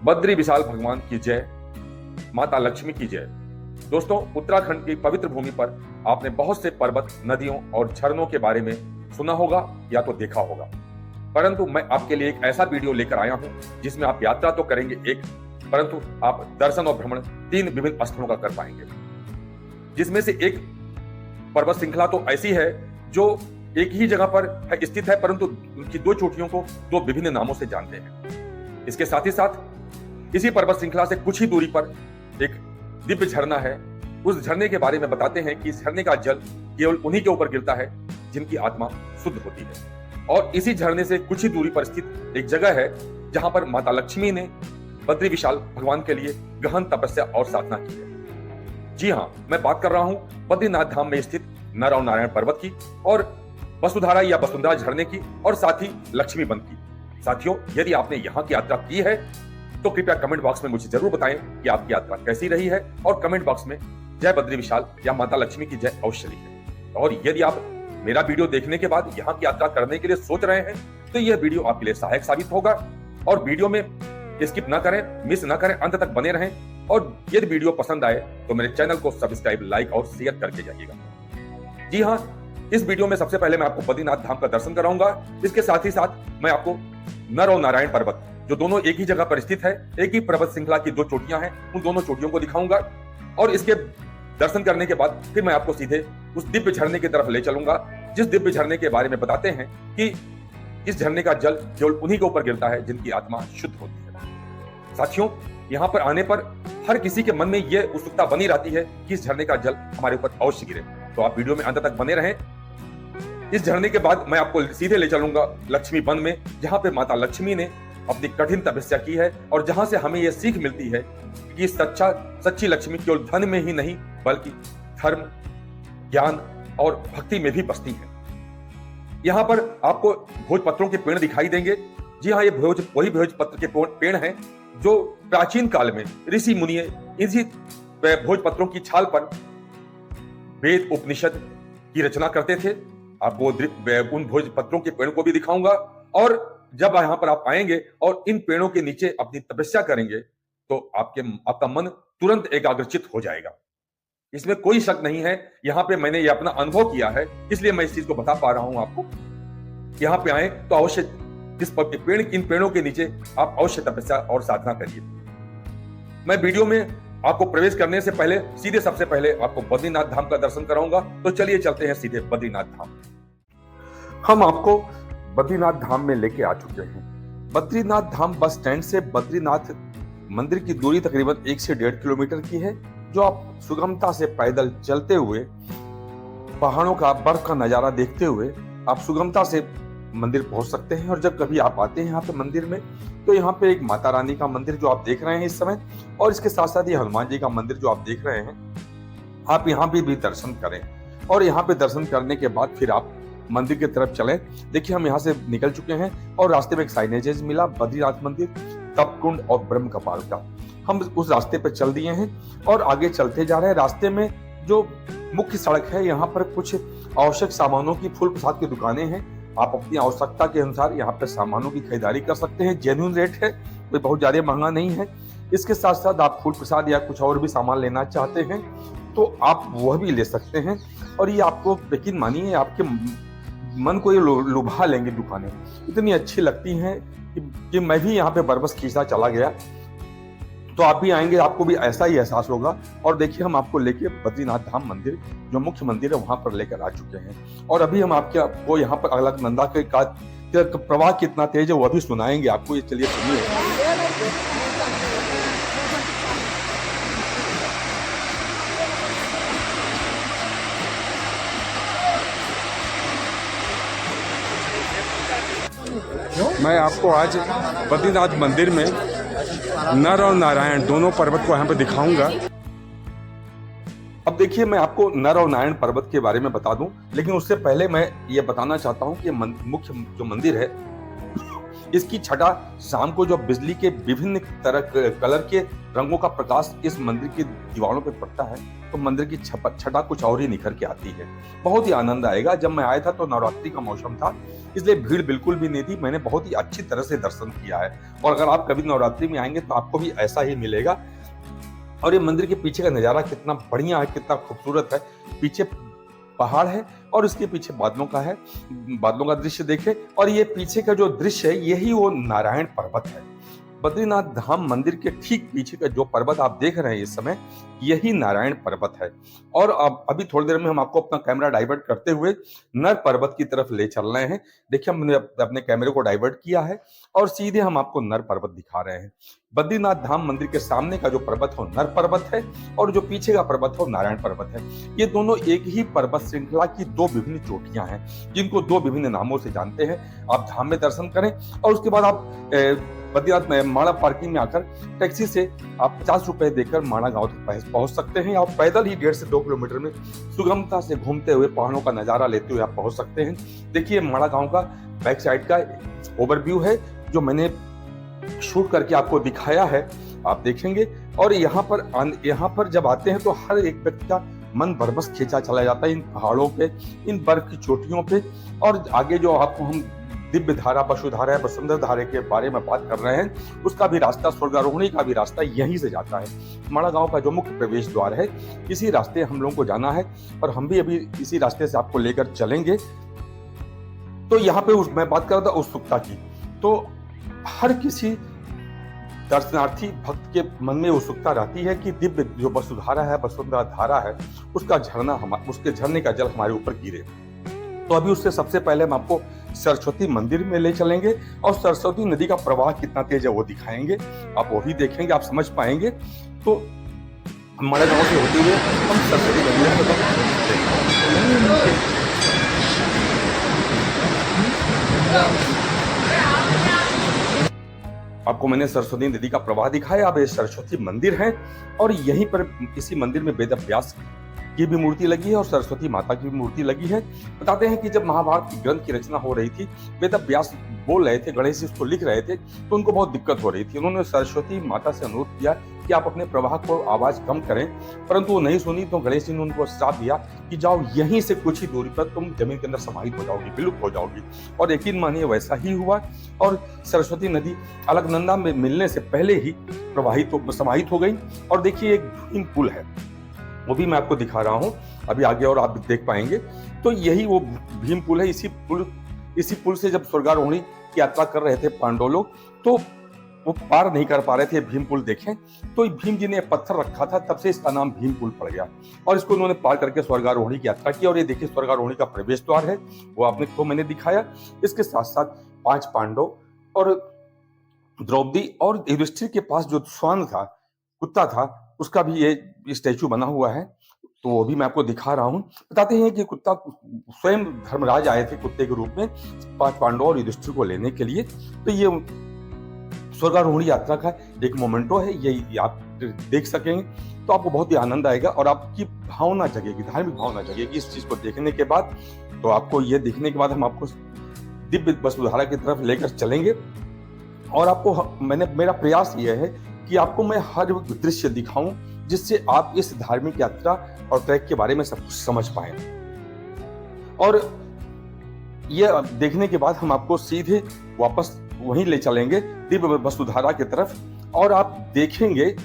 बद्री विशाल भगवान की जय, माता लक्ष्मी की जय। दोस्तों, उत्तराखंड की पवित्र भूमि पर आपने बहुत से पर्वत, नदियों और झरनों के बारे में सुना होगा या तो देखा होगा, परंतु मैं आपके लिए एक ऐसा वीडियो लेकर आया हूं जिसमें आप यात्रा तो करेंगे एक, परंतु आप दर्शन और भ्रमण 3 विभिन्न स्थलों का कर पाएंगे। जिसमें से एक पर्वत श्रृंखला तो ऐसी है जो एक ही जगह पर स्थित है, परंतु उनकी 2 चोटियों को 2 विभिन्न नामों से जानते हैं। इसके साथ ही साथ इसी पर्वत श्रृंखला से कुछ ही दूरी पर एक दिव्य झरना है। उस झरने के बारे में बताते हैं कि इस झरने का जल केवल उन्हीं के ऊपर गिरता है जिनकी आत्मा शुद्ध होती है। और इसी झरने से कुछ ही दूरी पर स्थित एक जगह है जहां पर माता लक्ष्मी ने बद्री विशाल भगवान के लिए गहन तपस्या और साधना की है। जी हाँ, मैं बात कर रहा हूं बद्रीनाथ धाम में स्थित नर और नारायण पर्वत की, और वसुधारा या वसुंधरा झरने की, और साथ ही लक्ष्मी वन की। साथियों, यदि आपने यहाँ की यात्रा की है तो कृपया कमेंट बॉक्स में मुझे जरूर बताएं कि आपकी यात्रा कैसी रही है, और कमेंट बॉक्स में जय बद्री विशाल या माता लक्ष्मी की जय अवश्य लिखें। और यदि आप मेरा वीडियो देखने के बाद यहाँ की यात्रा करने के लिए सोच रहे हैं तो यह वीडियो आपके लिए सहायक साबित होगा। और वीडियो में स्किप ना करें, मिस ना करें, अंत तक बने रहें। और यदि वीडियो पसंद आए तो मेरे चैनल को सब्सक्राइब, लाइक और शेयर करके जाइएगा। जी हाँ, इस वीडियो में सबसे पहले मैं आपको बद्रीनाथ धाम का दर्शन कराऊंगा। इसके साथ ही साथ मैं आपको नर और नारायण पर्वत, जो दोनों एक ही जगह पर स्थित है, एक ही पर्वत श्रृंखला की 2 चोटियां हैं, उन दोनों चोटियों को दिखाऊंगा। और इसके दर्शन करने के बाद फिर मैं आपको सीधे उस दिव्य झरने की तरफ ले चलूंगा, जिस दिव्य झरने के बारे में बताते हैं कि इस झरने का जल केवल उन्हीं के ऊपर गिरता है जिनकी आत्मा शुद्ध होती है। साथियों, यहाँ पर आने पर हर किसी के मन में यह उत्सुकता बनी रहती है कि इस झरने का जल हमारे ऊपर अवश्य गिरे। तो आप वीडियो में अंत तक बने रहें। इस झरने के बाद मैं आपको सीधे ले चलूंगा लक्ष्मी वन में, जहां पे माता लक्ष्मी ने अपनी कठिन तपस्या की है, और जहां से हमें यह सीख मिलती है कि सच्ची लक्ष्मी केवल धन में ही नहीं बल्कि धर्म, ज्ञान और भक्ति में भी बसती है। यहाँ पर आपको भोजपत्रों के पेड़ दिखाई देंगे। जी हाँ, ये वही भोजपत्र के पेड़ हैं जो प्राचीन काल में ऋषि मुनि इसी भोजपत्रों की छाल पर वेद उपनिषद की रचना करते थे। आपको उन भोजपत्रों के पेड़ को भी दिखाऊंगा, और जब यहाँ पर आप आएंगे और इन पेड़ों के नीचे अपनी तपस्या करेंगे तो आपका मन तुरंत एकाग्रचित हो जाएगा। इसमें कोई शक नहीं है। यहाँ पे मैंने ये अपना अनुभव किया है, इसलिए मैं इस चीज को बता पा रहा हूं आपको। यहाँ पे आए तो अवश्य इन पेड़ों के नीचे आप अवश्य तपस्या और साधना करिए। मैं वीडियो में आपको प्रवेश करने से पहले सबसे पहले आपको बद्रीनाथ धाम का दर्शन कराऊंगा। तो चलिए चलते हैं सीधे बद्रीनाथ धाम। हम आपको बद्रीनाथ धाम में लेके आ चुके हैं। बद्रीनाथ धाम बस स्टैंड से बद्रीनाथ मंदिर की दूरी तकरीबन 1 से 1.5 किलोमीटर की है, जो आप सुगमता से पैदल चलते हुए पहाड़ों का, बर्फ का नजारा देखते हुए आप सुगमता से मंदिर पहुंच सकते हैं। और जब कभी आप आते हैं यहाँ पे मंदिर में, तो यहाँ पे एक माता रानी का मंदिर जो आप देख रहे हैं इस समय, और इसके साथ साथ ये हनुमान जी का मंदिर जो आप देख रहे हैं, आप यहाँ पे भी दर्शन करें। और यहाँ पे दर्शन करने के बाद फिर आप मंदिर की तरफ चलें। देखिए, हम यहाँ से निकल चुके हैं और रास्ते में एक साइनेजेस मिला, बद्रीनाथ मंदिर, तपकुंड और ब्रह्म कपाल का। हम उस रास्ते पर चल दिए हैं और आगे चलते जा रहे हैं। रास्ते में जो मुख्य सड़क है, यहाँ पर कुछ आवश्यक सामानों की, फूल प्रसाद की दुकानें हैं। आप अपनी आवश्यकता के अनुसार यहाँ पर सामानों की खरीदारी कर सकते हैं। जेन्युइन रेट है, कोई बहुत ज्यादा महंगा नहीं है। इसके साथ साथ आप फूल प्रसाद या कुछ और भी सामान लेना चाहते हैं तो आप वह भी ले सकते हैं। और ये आपको यकीन मानिए, आपके मन को ये लुभा लेंगे दुकानें, इतनी अच्छी लगती हैं कि मैं भी यहाँ पे बरबस खींचता चला गया। तो आप भी आएंगे, आपको भी ऐसा ही एहसास होगा। और देखिए, हम आपको लेके बद्रीनाथ धाम मंदिर, जो मुख्य मंदिर है, वहां पर लेकर आ चुके हैं। और अभी हम आपको यहाँ पर अलकनंदा के प्रवाह कितना तेज है वो अभी सुनाएंगे आपको। ये चलिए सुनिए। मैं आपको आज बद्रीनाथ मंदिर में नर और नारायण दोनों पर्वत को यहाँ पे दिखाऊंगा। अब देखिए, मैं आपको नर और नारायण पर्वत के बारे में बता दूं, लेकिन उससे पहले मैं ये बताना चाहता हूं कि मुख्य जो मंदिर है इसकी छटा शाम को जब बिजली के विभिन्न तरह कलर के रंगों का प्रकाश इस मंदिर की दीवारों पे पड़ता है तो मंदिर की छटा कुछ और ही निखर के आती है। बहुत ही आनंद आएगा। जब मैं आया था तो नवरात्रि का मौसम था, इसलिए भीड़ बिल्कुल भी नहीं थी। मैंने बहुत ही अच्छी तरह से दर्शन किया है और अगर आप कभी नवरात्रि में आएंगे तो आपको भी ऐसा ही मिलेगा। और ये मंदिर के पीछे का नजारा कितना बढ़िया है, कितना खूबसूरत है। पीछे पहाड़ है और इसके पीछे बादलों का है, बादलों का दृश्य देखे। और ये पीछे का जो दृश्य है यही वो नारायण पर्वत है। बद्रीनाथ धाम मंदिर के ठीक पीछे का जो पर्वत आप देख रहे हैं इस समय, यही नारायण पर्वत है। और अब अभी थोड़ी देर में हम आपको अपना कैमरा डाइवर्ट करते हुए नर पर्वत की तरफ ले चल रहे हैं। देखिए हमने अपने कैमरे को डाइवर्ट किया है और सीधे हम आपको नर पर्वत दिखा रहे हैं। बद्रीनाथ धाम मंदिर के सामने का जो पर्वत हो नर पर्वत है और जो पीछे का पर्वत हो नारायण पर्वत है। ये दोनों एक ही पर्वत श्रृंखला की दो विभिन्न चोटियां हैं जिनको दो विभिन्न नामों से जानते हैं। आप धाम में दर्शन करें और उसके बाद आप बद्रीनाथ में माणा पार्किंग में आकर टैक्सी से आप 50 रुपए देकर माणा गांव तक पहुंच सकते हैं। आप पैदल ही 1.5 से 2 किलोमीटर में सुगमता से घूमते हुए पहाड़ों का नजारा लेते हुए आप पहुंच सकते हैं। देखिए माणा गांव का बैक साइड का ओवरव्यू है जो मैंने शूट करके आपको दिखाया है, आप देखेंगे। और यहाँ पर जब आते हैं तो हर एक व्यक्ति का मन बरबस खींचा चला जाता है इन पहाड़ों पे, इन बर्फ की चोटियों पे। और आगे जो आपको हम दिव्य धारा, वसुधारा, वसुंधरा धारा के बारे में बात कर रहे हैं, उसका भी रास्ता, स्वर्गारोहणी का भी रास्ता यहीं से जाता है। माणा गांव का जो मुख्य प्रवेश द्वार है, इसी रास्ते हम लोगों को जाना है और हम भी अभी इसी रास्ते से आपको लेकर चलेंगे। तो यहाँ पे मैं बात कर रहा था उत्सुकता की, तो हर किसी दर्शनार्थी भक्त के मन में उत्सुकता रहती है कि दिव्य जो वसुधारा है, वसुंधरा धारा है, उसका उसके झरने का जल हमारे ऊपर गिरे। तो अभी उससे सबसे पहले हम आपको सरस्वती मंदिर में ले चलेंगे और सरस्वती नदी का प्रवाह कितना तेज है वो दिखाएंगे। आप वो भी देखेंगे, आप समझ पाएंगे। तो हमारे गांव से होते हुए हम सरस्वती नदी आपको मैंने सरस्वती नदी का प्रवाह दिखाया। अब ये सरस्वती मंदिर है और यहीं पर इसी मंदिर में वेद व्यास की भी मूर्ति लगी है और सरस्वती माता की भी मूर्ति लगी है। बताते हैं कि जब महाभारत की ग्रंथ की रचना हो रही थी, वेद व्यास बोल रहे थे, गणेश जी उसको लिख रहे थे, तो उनको बहुत दिक्कत हो रही थी। उन्होंने सरस्वती माता से अनुरोध किया कि आप अपने प्रवाह को आवाज कम करें, परंतु वो नहीं सुनी। तो गणेश जी ने उनको श्राप दिया कि जाओ यहीं से कुछ ही दूरी पर तुम जमीन के अंदर समाहित हो जाओगी, विलुप्त हो जाओगी। और यकीन मानिए वैसा ही हुआ और सरस्वती नदी अलकनंदा में मिलने से पहले ही समाहित हो गई। और देखिए एक भीम पुल है, वो भी मैं आपको दिखा रहा हूं अभी आगे और आप देख पाएंगे। तो यही वो भीम पुल है। इसी पुल से जब स्वर्गारोहणी की यात्रा कर रहे थे पांडव लोग, तो वो पार नहीं कर पा रहे थे। भीम पुल देखें तो भीम जी ने पत्थर रखा था, तब से इसका नाम भीम पुल पड़ गया और इसको उन्होंने पार करके स्वर्गारोहणी की यात्रा की। और ये देखिए स्वर्गारोहणी का प्रवेश द्वार है, वो आपको मैंने दिखाया। इसके साथ साथ 5 पांडव और द्रौपदी और युधिष्ठिर के पास जो श्वान था, कुत्ता था, उसका भी ये स्टैचू बना हुआ है, तो वो भी मैं आपको दिखा रहा हूं। बताते हैं कि कुत्ता स्वयं धर्मराज आए थे कुत्ते के रूप में 5 पांडव और युधिष्ठिर को लेने के लिए। तो ये स्वर्गारोहणी यात्रा का एक मोमेंटो है, ये आप देख सकेंगे तो आपको बहुत ही आनंद आएगा और आपकी भावना जगेगी, धार्मिक भावना जगेगी इस चीज को देखने के बाद। तो आपको ये देखने के बाद हम आपको दिव्य वसुधारा की तरफ लेकर चलेंगे और आपको मेरा प्रयास ये है कि आपको मैं हर दृश्य दिखाऊं जिससे आप इस धार्मिक यात्रा और ट्रैक के बारे में सब कुछ समझ पाएं। और ये देखने के बाद हम आपको सीधे वापस वहीं ले चलेंगे दिव्य वसुधारा की तरफ और आप देखेंगे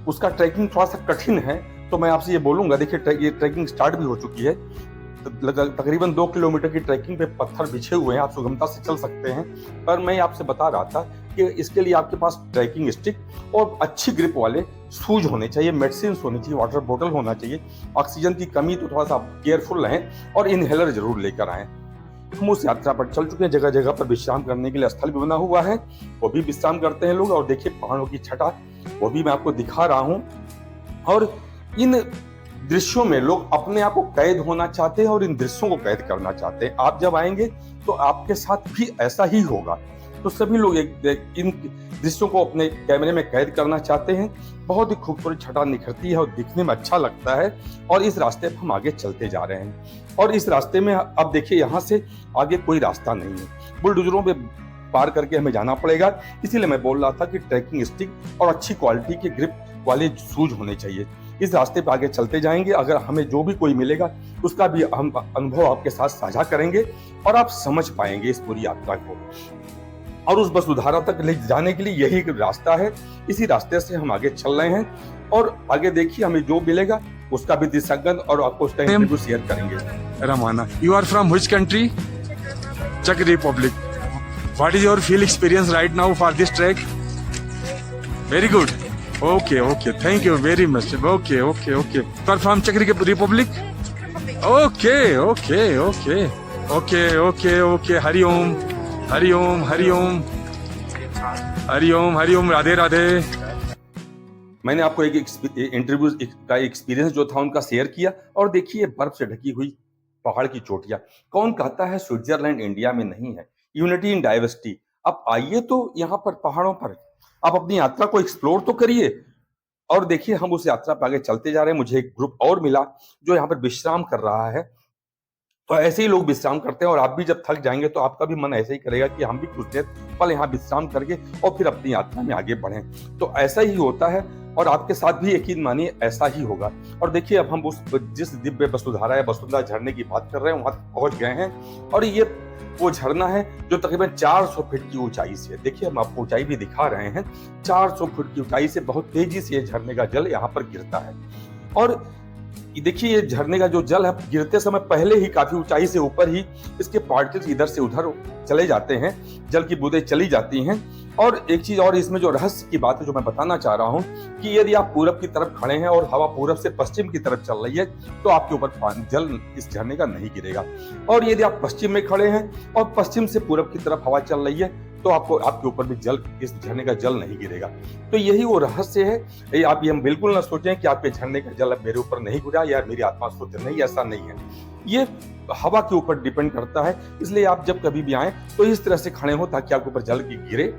उसका ट्रैकिंग थोड़ा सा कठिन है। तो मैं आपसे ये बोलूंगा, देखिए ये ट्रैकिंग स्टार्ट भी हो चुकी है। तकरीबन 2 किलोमीटर की ट्रैकिंग पे पत्थर बिछे हुए हैं, आप सुगमता से चल सकते हैं। पर मैं आपसे बता रहा था कि इसके लिए आपके पास ट्रैकिंग स्टिक और अच्छी ग्रिप वाले शूज होने चाहिए, मेडिसिन होनी चाहिए, वाटर बोतल होना चाहिए। ऑक्सीजन की कमी तो थोड़ा सा केयरफुल रहें और इनहेलर जरूर लेकर आएं। हम उस यात्रा पर चल चुके हैं, जगह जगह पर विश्राम करने के लिए स्थल भी बना हुआ है, वो भी विश्राम करते हैं लोग। और देखिए पहाड़ों की छटा, वो भी मैं आपको दिखा रहा हूँ। और इन दृश्यों में लोग अपने आप को कैद होना चाहते हैं और इन दृश्यों को कैद करना चाहते हैं। आप जब आएंगे तो आपके साथ भी ऐसा ही होगा। तो सभी लोग इन दृश्यों को अपने कैमरे में कैद करना चाहते हैं। बहुत ही खूबसूरत छटा निखरती है और दिखने में अच्छा लगता है। और इस रास्ते पर हम आगे चलते जा रहे हैं और इस रास्ते में अब देखिए यहाँ से आगे कोई रास्ता नहीं है। बुलडोजरों में पार करके हमें जाना पड़ेगा। इसीलिए मैं बोल रहा था कि ट्रैकिंग स्टिक और अच्छी क्वालिटी के ग्रिप वाले शूज होने चाहिए। इस रास्ते पे आगे चलते जाएंगे, अगर हमें जो भी कोई मिलेगा उसका भी हम अनुभव आपके साथ साझा करेंगे और आप समझ पाएंगे इस पूरी यात्रा को। और उस वसुधारा तक ले जाने के लिए यही एक रास्ता है, इसी रास्ते से हम आगे चल रहे हैं और आगे देखिए हमें जो मिलेगा उसका भी दिशागत और आपको उसका इंटरव्यू शेयर करेंगे। Ramana, you are from which country? Czech Republic. What is your feel experience right now for this trek? Very good. Okay, thank you very much. Okay. You are from Czech Republic? Okay. Hari Om, Radhe. मैंने आपको एक interview का experience जो था उनका share किया और देखिए बर्फ से ढकी हुई पहाड़ की चोटियां। कौन कहता है स्विट्जरलैंड इंडिया में नहीं है? Unity in diversity. आप आइए तो यहाँ पर पहाड़ों पर आप अपनी यात्रा को एक्सप्लोर तो करिए और देखिए हम उस यात्रा पर आगे चलते जा रहे हैं। मुझे एक ग्रुप और मिला जो यहाँ पर विश्राम कर रहा है, तो ऐसे ही लोग विश्राम करते हैं और आप भी जब थक जाएंगे तो आपका भी मन ऐसे ही करेगा कि हम भी कुछ देर पल यहाँ विश्राम करके और फिर अपनी यात्रा में आगे बढ़ें। तो ऐसा ही होता है और आपके साथ भी यकीन मानिए ऐसा ही होगा। और देखिए अब हम उस जिस दिव्य वसुधारा या वसुंधरा झरने की बात कर रहे हैं वहां तक पहुंच गए हैं और ये वो झरना है जो तकरीबन 400 फीट की ऊंचाई से, देखिए हम आपको ऊंचाई भी दिखा रहे हैं, 400 फीट की ऊंचाई से बहुत तेजी से ये झरने का जल यहाँ पर गिरता है। और देखिए ये झरने का जो जल है गिरते समय पहले ही काफी ऊंचाई से ऊपर ही इसके पार्टिकल्स इधर से उधर चले जाते हैं, जल की बूंदें चली जाती हैं। और एक चीज और इसमें जो रहस्य की बात है जो मैं बताना चाह रहा हूं कि यदि आप पूरब की तरफ खड़े हैं और हवा पूरब से पश्चिम की तरफ चल रही है तो आपके ऊपर जल इस झरने का नहीं गिरेगा। और यदि आप पश्चिम में खड़े हैं और पश्चिम से पूरब की तरफ हवा चल रही है तो आपके ऊपर भी जल इस झरने का जल नहीं गिरेगा। तो यही वो रहस्य है। आप ये हम बिल्कुल ना सोचें कि आपके झरने का जल अब मेरे ऊपर नहीं गिरा या मेरी आत्मा सोच नहीं, ऐसा नहीं है। ये हवा के ऊपर डिपेंड करता है। इसलिए आप जब कभी भी आए तो इस तरह से खड़े हो ताकि आपके ऊपर जल की गिरे।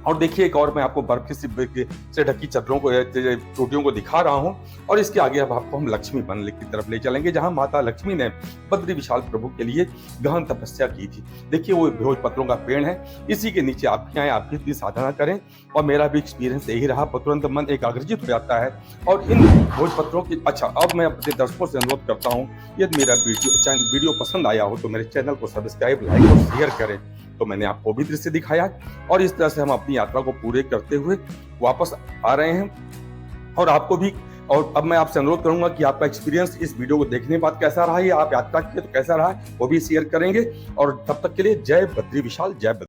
और देखिए एक और मैं आपको बर्फ से ढकी चद्दरों को चोटियों को दिखा रहा हूं और इसके आगे अब आपको हम लक्ष्मी वन की तरफ ले चलेंगे जहां माता लक्ष्मी ने बद्री विशाल प्रभु के लिए गहन तपस्या की थी। देखिए वो भोज पत्रों का पेड़ है, इसी के नीचे आप भी आए, आप भी साधना करें। और मेरा भी एक्सपीरियंस यही रहा, तुरंत मन एकाग्रचित हो जाता है। और इन भोज पत्रों की अब मैं अपने दर्शकों से अनुरोध करता हूँ यदि मेरा वीडियो पसंद आया हो तो मेरे चैनल को सब्सक्राइब, लाइक और शेयर करें। तो मैंने आपको भी दृश्य दिखाया और इस तरह से हम अपनी यात्रा को पूरे करते हुए वापस आ रहे हैं और आपको भी। और अब मैं आपसे अनुरोध करूंगा कि आपका एक्सपीरियंस इस वीडियो को देखने के बाद कैसा रहा, या आप यात्रा किए तो कैसा रहा वो भी शेयर करेंगे। और तब तक के लिए जय बद्री विशाल, जय बद्री।